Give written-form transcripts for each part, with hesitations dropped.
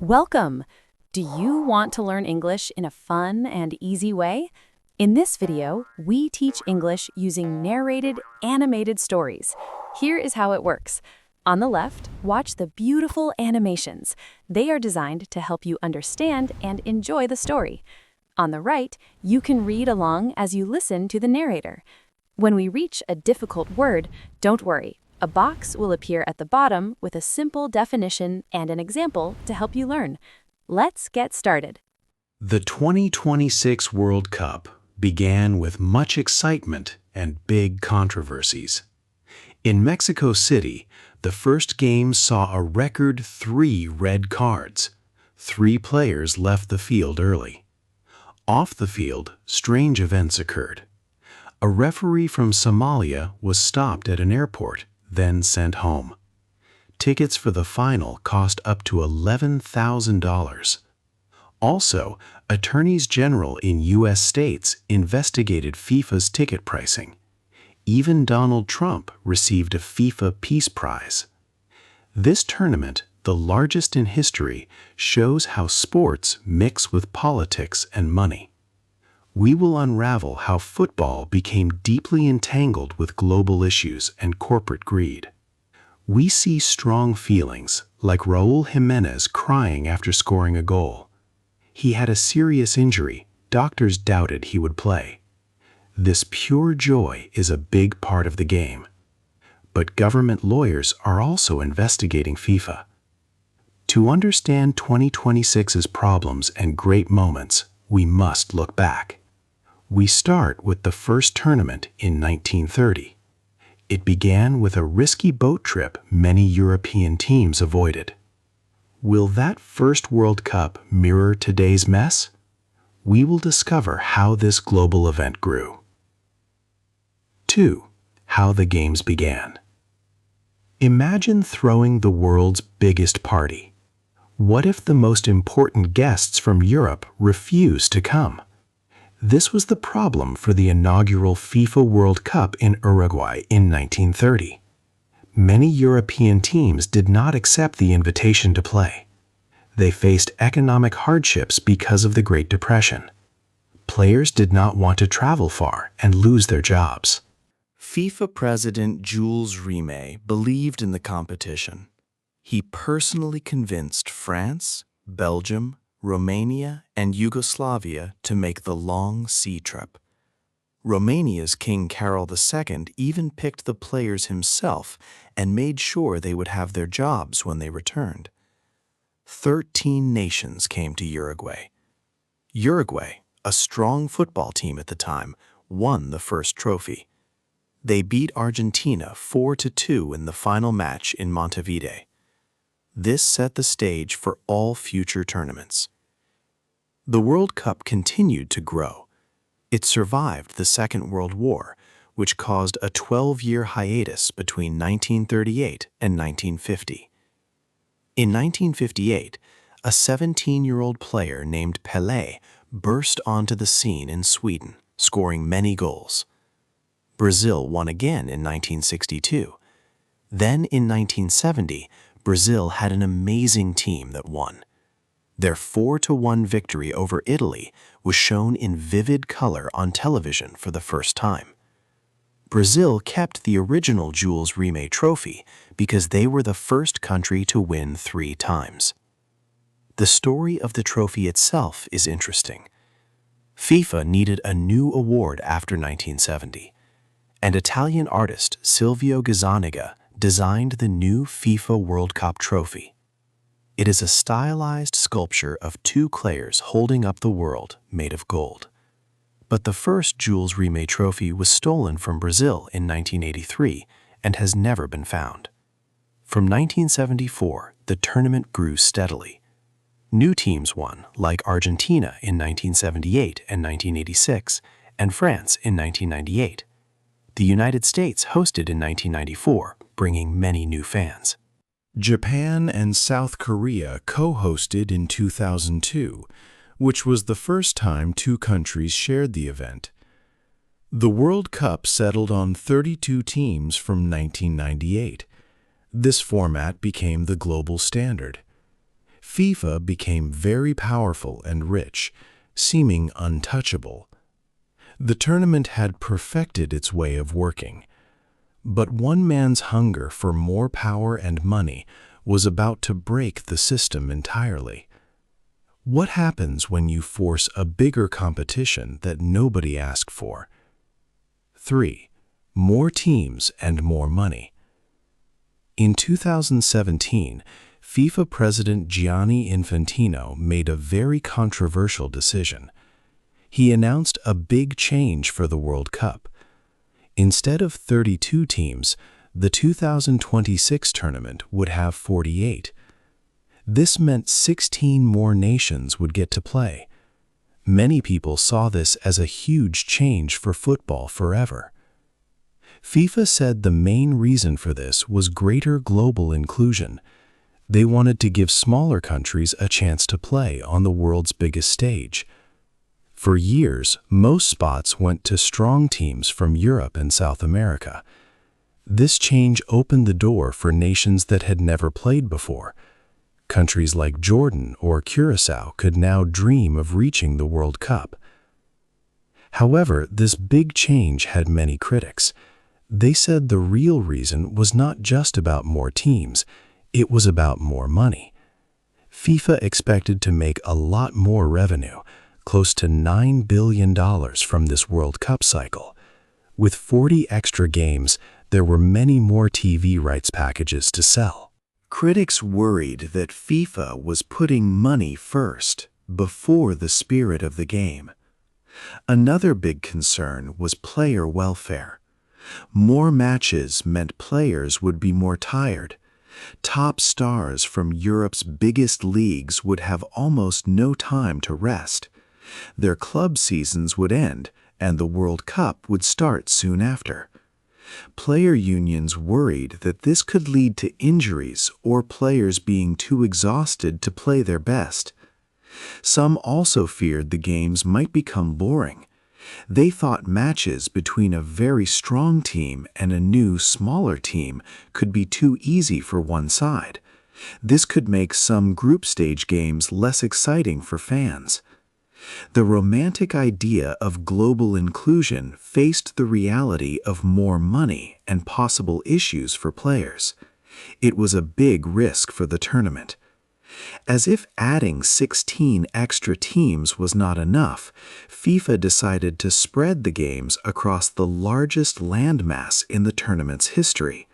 Welcome! Do you want to learn English in a fun and easy way? In this video, we teach English using narrated, animated stories. Here is how it works. On the left, watch the beautiful animations. They are designed to help you understand and enjoy the story. On the right, you can read along as you listen to the narrator. When we reach a difficult word, don't worry. A box will appear at the bottom with a simple definition and an example to help you learn. Let's get started. The 2026 World Cup began with much excitement and big controversies. In Mexico City, the first game saw a record 3 red cards. 3 players left the field early. Off the field, strange events occurred. A referee from Somalia was stopped at an airport, then sent home. Tickets for the final cost up to $11,000. Also, attorneys general in U.S. states investigated FIFA's ticket pricing. Even Donald Trump received a FIFA Peace Prize. This tournament, the largest in history, shows how sports mix with politics and money. We will unravel how football became deeply entangled with global issues and corporate greed. We see strong feelings, like Raúl Jiménez crying after scoring a goal. He had a serious injury. Doctors doubted he would play. This pure joy is a big part of the game. But government lawyers are also investigating FIFA. To understand 2026's problems and great moments, we must look back. We start with the first tournament in 1930. It began with a risky boat trip many European teams avoided. Will that first World Cup mirror today's mess? We will discover how this global event grew. 2. How the games began. Imagine throwing the world's biggest party. What if the most important guests from Europe refused to come? This was the problem for the inaugural FIFA World Cup in Uruguay in 1930. Many European teams did not accept the invitation to play. They faced economic hardships because of the Great Depression. Players did not want to travel far and lose their jobs. FIFA President Jules Rimet believed in the competition. He personally convinced France, Belgium, Romania, and Yugoslavia to make the long sea trip. Romania's King Carol II even picked the players himself and made sure they would have their jobs when they returned. 13 nations came to Uruguay. Uruguay, a strong football team at the time, won the first trophy. They beat Argentina 4-2 in the final match in Montevideo. This set the stage for all future tournaments. The World Cup continued to grow. It survived the Second World War, which caused a 12-year hiatus between 1938 and 1950. In 1958, a 17-year-old player named Pelé burst onto the scene in Sweden, scoring many goals. Brazil won again in 1962. Then in 1970, Brazil had an amazing team that won. Their 4-1 victory over Italy was shown in vivid color on television for the first time. Brazil kept the original Jules Rimet trophy because they were the first country to win 3 times. The story of the trophy itself is interesting. FIFA needed a new award after 1970, and Italian artist Silvio Gazzaniga designed the new FIFA World Cup trophy. It is a stylized sculpture of 2 players holding up the world made of gold. But the first Jules Rimet trophy was stolen from Brazil in 1983 and has never been found. From 1974, the tournament grew steadily. New teams won, like Argentina in 1978 and 1986, and France in 1998. The United States hosted in 1994, bringing many new fans. Japan and South Korea co-hosted in 2002, which was the first time 2 countries shared the event. The World Cup settled on 32 teams from 1998. This format became the global standard. FIFA became very powerful and rich, seeming untouchable. The tournament had perfected its way of working. But one man's hunger for more power and money was about to break the system entirely. What happens when you force a bigger competition that nobody asked for? 3. More teams and more money. In 2017, FIFA President Gianni Infantino made a very controversial decision. He announced a big change for the World Cup. Instead of 32 teams, the 2026 tournament would have 48. This meant 16 more nations would get to play. Many people saw this as a huge change for football forever. FIFA said the main reason for this was greater global inclusion. They wanted to give smaller countries a chance to play on the world's biggest stage. For years, most spots went to strong teams from Europe and South America. This change opened the door for nations that had never played before. Countries like Jordan or Curacao could now dream of reaching the World Cup. However, this big change had many critics. They said the real reason was not just about more teams, it was about more money. FIFA expected to make a lot more revenue, close to $9 billion from this World Cup cycle. With 40 extra games, there were many more TV rights packages to sell. Critics worried that FIFA was putting money first, before the spirit of the game. Another big concern was player welfare. More matches meant players would be more tired. Top stars from Europe's biggest leagues would have almost no time to rest. Their club seasons would end, and the World Cup would start soon after. Player unions worried that this could lead to injuries or players being too exhausted to play their best. Some also feared the games might become boring. They thought matches between a very strong team and a new, smaller team could be too easy for one side. This could make some group stage games less exciting for fans. The romantic idea of global inclusion faced the reality of more money and possible issues for players. It was a big risk for the tournament. As if adding 16 extra teams was not enough, FIFA decided to spread the games across the largest landmass in the tournament's history.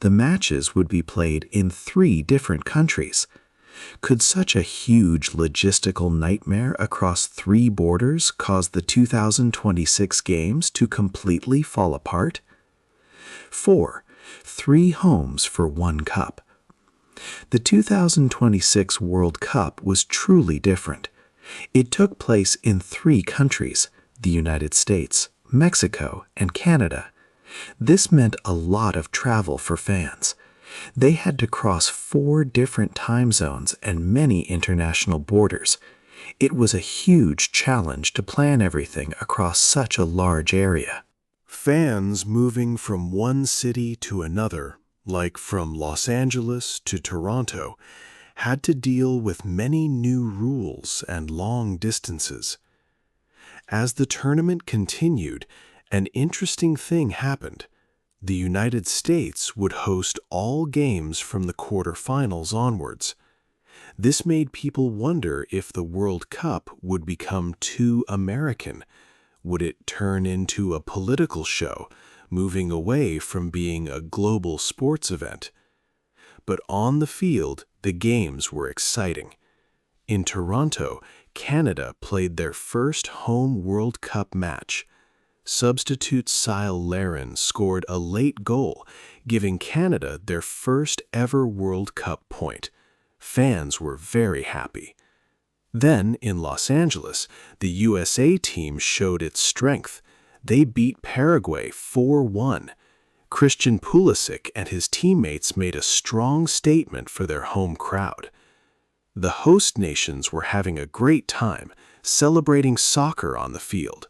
The matches would be played in 3 different countries. Could such a huge logistical nightmare across 3 borders cause the 2026 games to completely fall apart? 4. 3 homes for 1 cup. The 2026 World Cup was truly different. It took place in 3 countries, the United States, Mexico, and Canada. This meant a lot of travel for fans. They had to cross 4 different time zones and many international borders. It was a huge challenge to plan everything across such a large area. Fans moving from one city to another, like from Los Angeles to Toronto, had to deal with many new rules and long distances. As the tournament continued, an interesting thing happened. The United States would host all games from the quarterfinals onwards. This made people wonder if the World Cup would become too American. Would it turn into a political show, moving away from being a global sports event? But on the field, the games were exciting. In Toronto, Canada played their first home World Cup match. Substitute Sile Larin scored a late goal, giving Canada their first ever World Cup point. Fans were very happy. Then, in Los Angeles, the USA team showed its strength. They beat Paraguay 4-1. Christian Pulisic and his teammates made a strong statement for their home crowd. The host nations were having a great time, celebrating soccer on the field.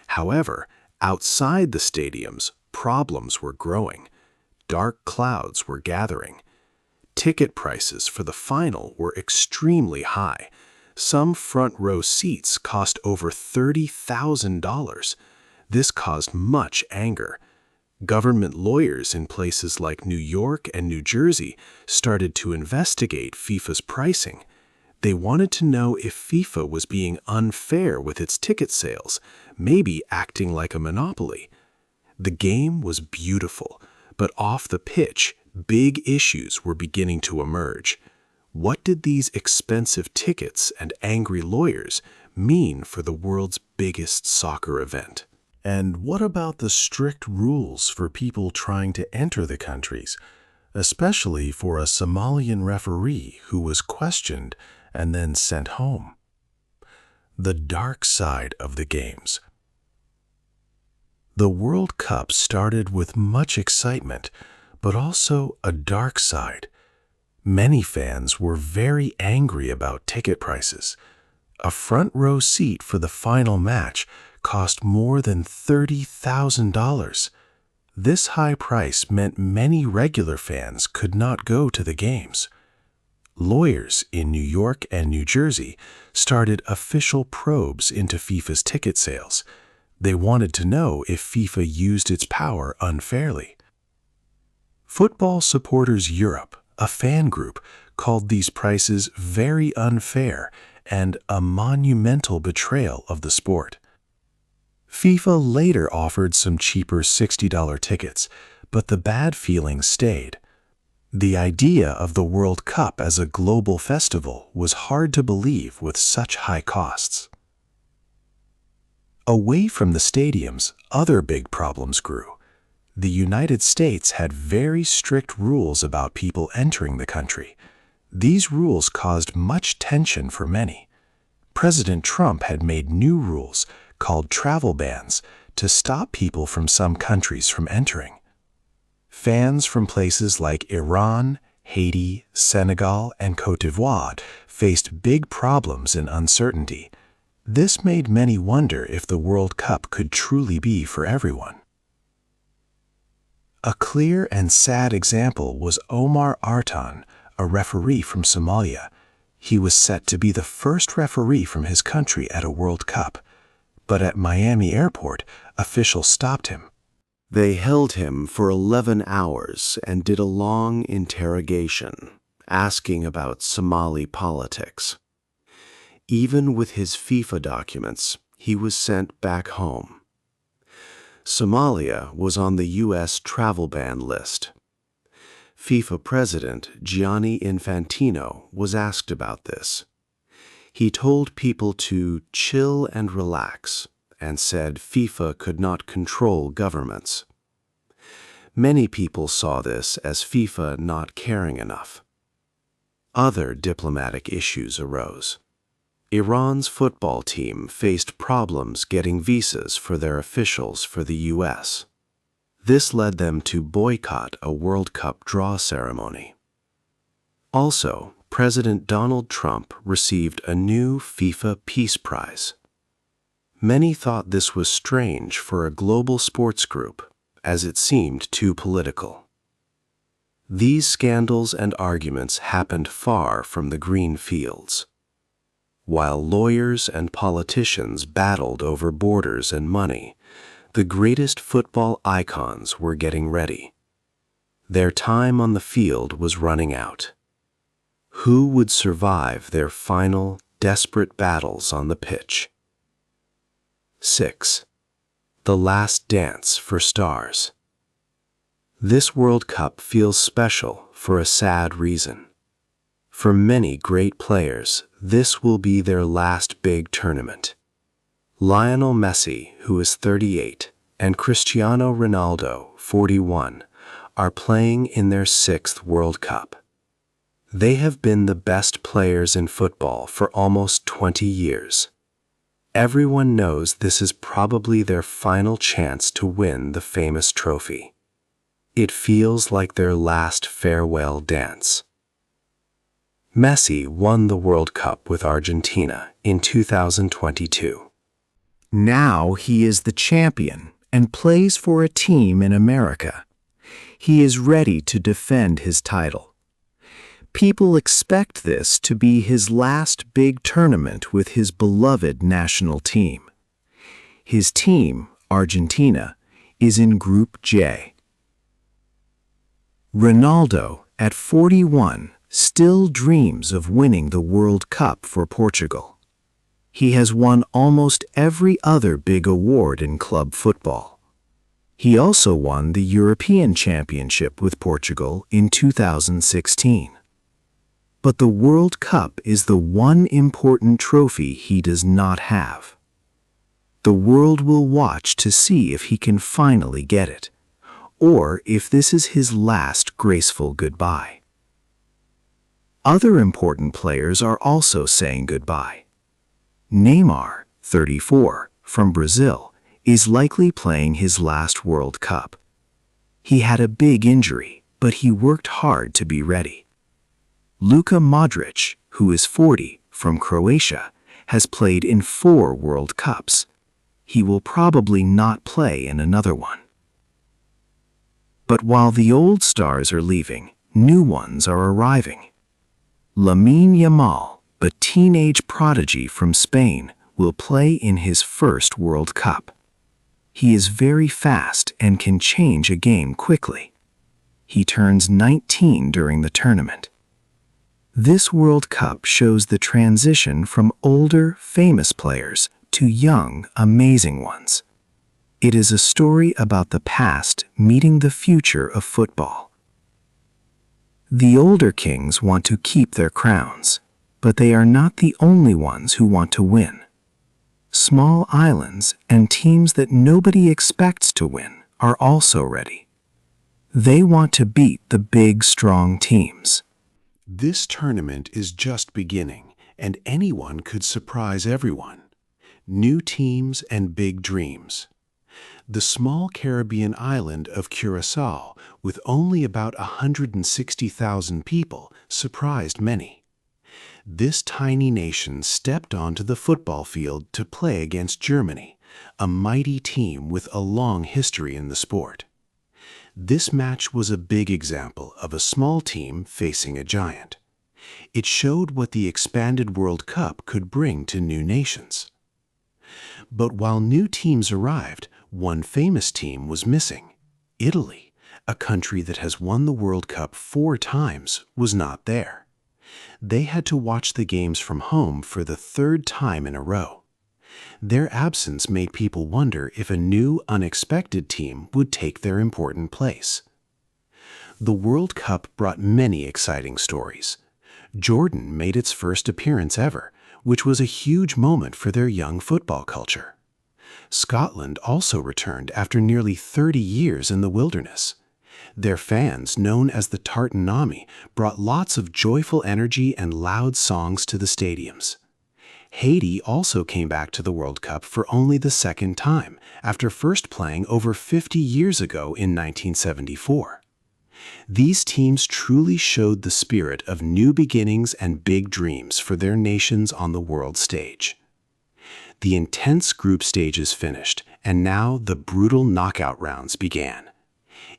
However, outside the stadiums, problems were growing. Dark clouds were gathering. Ticket prices for the final were extremely high. Some front-row seats cost over $30,000. This caused much anger. Government lawyers in places like New York and New Jersey started to investigate FIFA's pricing. They wanted to know if FIFA was being unfair with its ticket sales, maybe acting like a monopoly. The game was beautiful, but off the pitch, big issues were beginning to emerge. What did these expensive tickets and angry lawyers mean for the world's biggest soccer event? And what about the strict rules for people trying to enter the countries, especially for a Somalian referee who was questioned and then sent home? The dark side of the games. The World Cup started with much excitement, but also a dark side. Many fans were very angry about ticket prices. A front row seat for the final match cost more than $30,000. This high price meant many regular fans could not go to the games. Lawyers in New York and New Jersey started official probes into FIFA's ticket sales. They wanted to know if FIFA used its power unfairly. Football Supporters Europe, a fan group, called these prices very unfair and a monumental betrayal of the sport. FIFA later offered some cheaper $60 tickets, but the bad feelings stayed. The idea of the World Cup as a global festival was hard to believe with such high costs. Away from the stadiums, other big problems grew. The United States had very strict rules about people entering the country. These rules caused much tension for many. President Trump had made new rules called travel bans to stop people from some countries from entering. Fans from places like Iran, Haiti, Senegal, and Côte d'Ivoire faced big problems and uncertainty. This made many wonder if the World Cup could truly be for everyone. A clear and sad example was Omar Artan, a referee from Somalia. He was set to be the first referee from his country at a World Cup, but at Miami Airport, officials stopped him. They held him for 11 hours and did a long interrogation, asking about Somali politics. Even with his FIFA documents, he was sent back home. Somalia was on the U.S. travel ban list. FIFA President Gianni Infantino was asked about this. He told people to chill and relax and said FIFA could not control governments. Many people saw this as FIFA not caring enough. Other diplomatic issues arose. Iran's football team faced problems getting visas for their officials for the U.S. This led them to boycott a World Cup draw ceremony. Also, President Donald Trump received a new FIFA Peace Prize. Many thought this was strange for a global sports group, as it seemed too political. These scandals and arguments happened far from the green fields. While lawyers and politicians battled over borders and money, the greatest football icons were getting ready. Their time on the field was running out. Who would survive their final, desperate battles on the pitch? 6. The Last Dance for Stars. This World Cup feels special for a sad reason. For many great players, this will be their last big tournament. Lionel Messi, who is 38, and Cristiano Ronaldo, 41, are playing in their 6th World Cup. They have been the best players in football for almost 20 years. Everyone knows this is probably their final chance to win the famous trophy. It feels like their last farewell dance. Messi won the World Cup with Argentina in 2022. Now he is the champion and plays for a team in America. He is ready to defend his title. People expect this to be his last big tournament with his beloved national team. His team, Argentina, is in Group J. Ronaldo, at 41, still dreams of winning the World Cup for Portugal. He has won almost every other big award in club football. He also won the European Championship with Portugal in 2016. But the World Cup is the one important trophy he does not have. The world will watch to see if he can finally get it, or if this is his last graceful goodbye. Other important players are also saying goodbye. Neymar, 34, from Brazil, is likely playing his last World Cup. He had a big injury, but he worked hard to be ready. Luka Modric, who is 40, from Croatia, has played in 4 World Cups. He will probably not play in another one. But while the old stars are leaving, new ones are arriving. Lamine Yamal, a teenage prodigy from Spain, will play in his first World Cup. He is very fast and can change a game quickly. He turns 19 during the tournament. This World Cup shows the transition from older, famous players to young, amazing ones. It is a story about the past meeting the future of football. The older kings want to keep their crowns, but they are not the only ones who want to win. Small islands and teams that nobody expects to win are also ready. They want to beat the big, strong teams. This tournament is just beginning, and anyone could surprise everyone. New teams and big dreams. The small Caribbean island of Curaçao, with only about 160,000 people, surprised many. This tiny nation stepped onto the football field to play against Germany, a mighty team with a long history in the sport. This match was a big example of a small team facing a giant. It showed what the expanded World Cup could bring to new nations. But while new teams arrived, one famous team was missing. Italy, a country that has won the World Cup 4 times, was not there. They had to watch the games from home for the 3rd time in a row. Their absence made people wonder if a new, unexpected team would take their important place. The World Cup brought many exciting stories. Jordan made its first appearance ever, which was a huge moment for their young football culture. Scotland also returned after nearly 30 years in the wilderness. Their fans, known as the Tartanami, brought lots of joyful energy and loud songs to the stadiums. Haiti also came back to the World Cup for only the 2nd time, after first playing over 50 years ago in 1974. These teams truly showed the spirit of new beginnings and big dreams for their nations on the world stage. The intense group stages finished, and now the brutal knockout rounds began.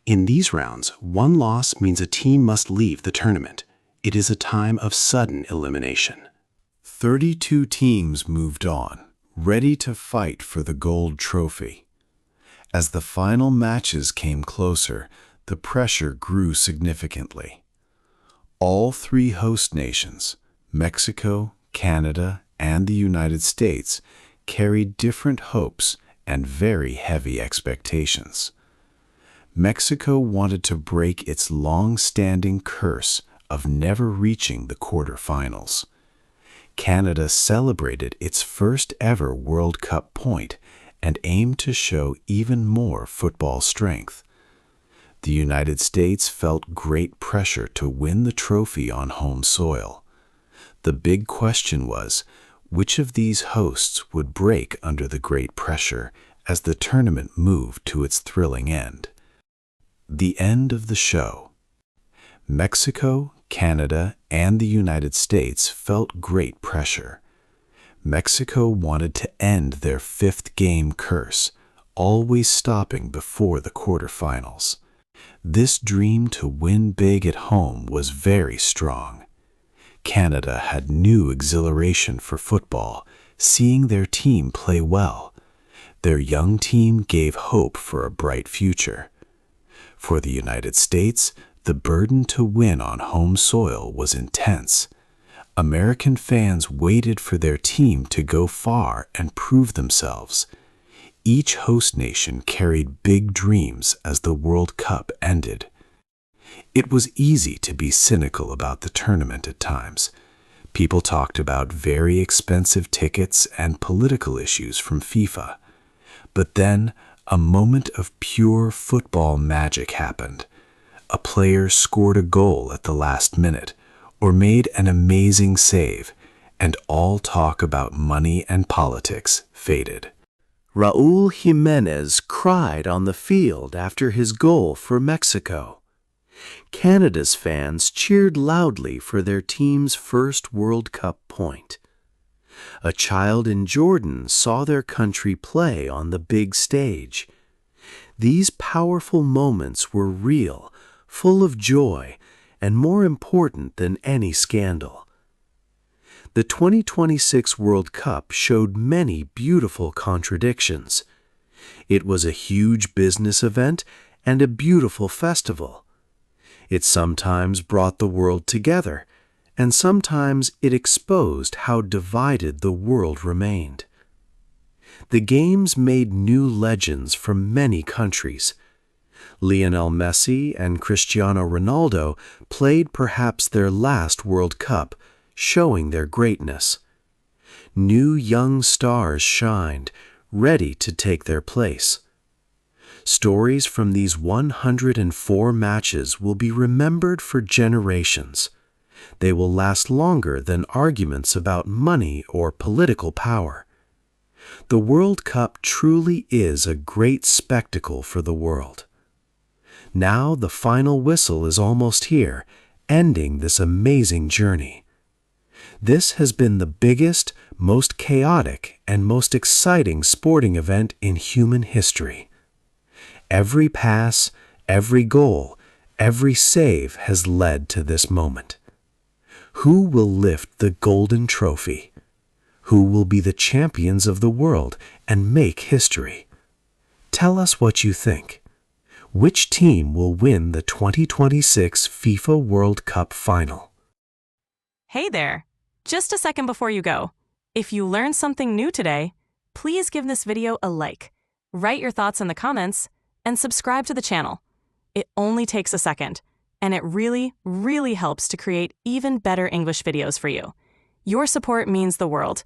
In these rounds, one loss means a team must leave the tournament. It is a time of sudden elimination. 32 teams moved on, ready to fight for the gold trophy. As the final matches came closer, the pressure grew significantly. All 3 host nations, Mexico, Canada, and the United States, carried different hopes and very heavy expectations. Mexico wanted to break its long-standing curse of never reaching the quarterfinals. Canada celebrated its first ever World Cup point and aimed to show even more football strength. The United States felt great pressure to win the trophy on home soil. The big question was, which of these hosts would break under the great pressure as the tournament moved to its thrilling end? The end of the show. Mexico, Canada, and the United States felt great pressure. Mexico wanted to end their 5th game curse, always stopping before the quarterfinals. This dream to win big at home was very strong. Canada had new exhilaration for football, seeing their team play well. Their young team gave hope for a bright future. For the United States, the burden to win on home soil was intense. American fans waited for their team to go far and prove themselves. Each host nation carried big dreams as the World Cup ended. It was easy to be cynical about the tournament at times. People talked about very expensive tickets and political issues from FIFA. But then, a moment of pure football magic happened. A player scored a goal at the last minute, or made an amazing save, and all talk about money and politics faded. Raúl Jiménez cried on the field after his goal for Mexico. Canada's fans cheered loudly for their team's first World Cup point. A child in Jordan saw their country play on the big stage. These powerful moments were real, full of joy, and more important than any scandal. The 2026 World Cup showed many beautiful contradictions. It was a huge business event and a beautiful festival. It sometimes brought the world together, and sometimes it exposed how divided the world remained. The games made new legends from many countries. Lionel Messi and Cristiano Ronaldo played perhaps their last World Cup, showing their greatness. New young stars shined, ready to take their place. Stories from these 104 matches will be remembered for generations. They will last longer than arguments about money or political power. The World Cup truly is a great spectacle for the world. Now the final whistle is almost here, ending this amazing journey. This has been the biggest, most chaotic, and most exciting sporting event in human history. Every pass, every goal, every save has led to this moment. Who will lift the golden trophy? Who will be the champions of the world and make history? Tell us what you think. Which team will win the 2026 FIFA World Cup final? Hey there! Just a second before you go. If you learned something new today, please give this video a like, write your thoughts in the comments, and subscribe to the channel. It only takes a second, and it really, really helps to create even better English videos for you. Your support means the world,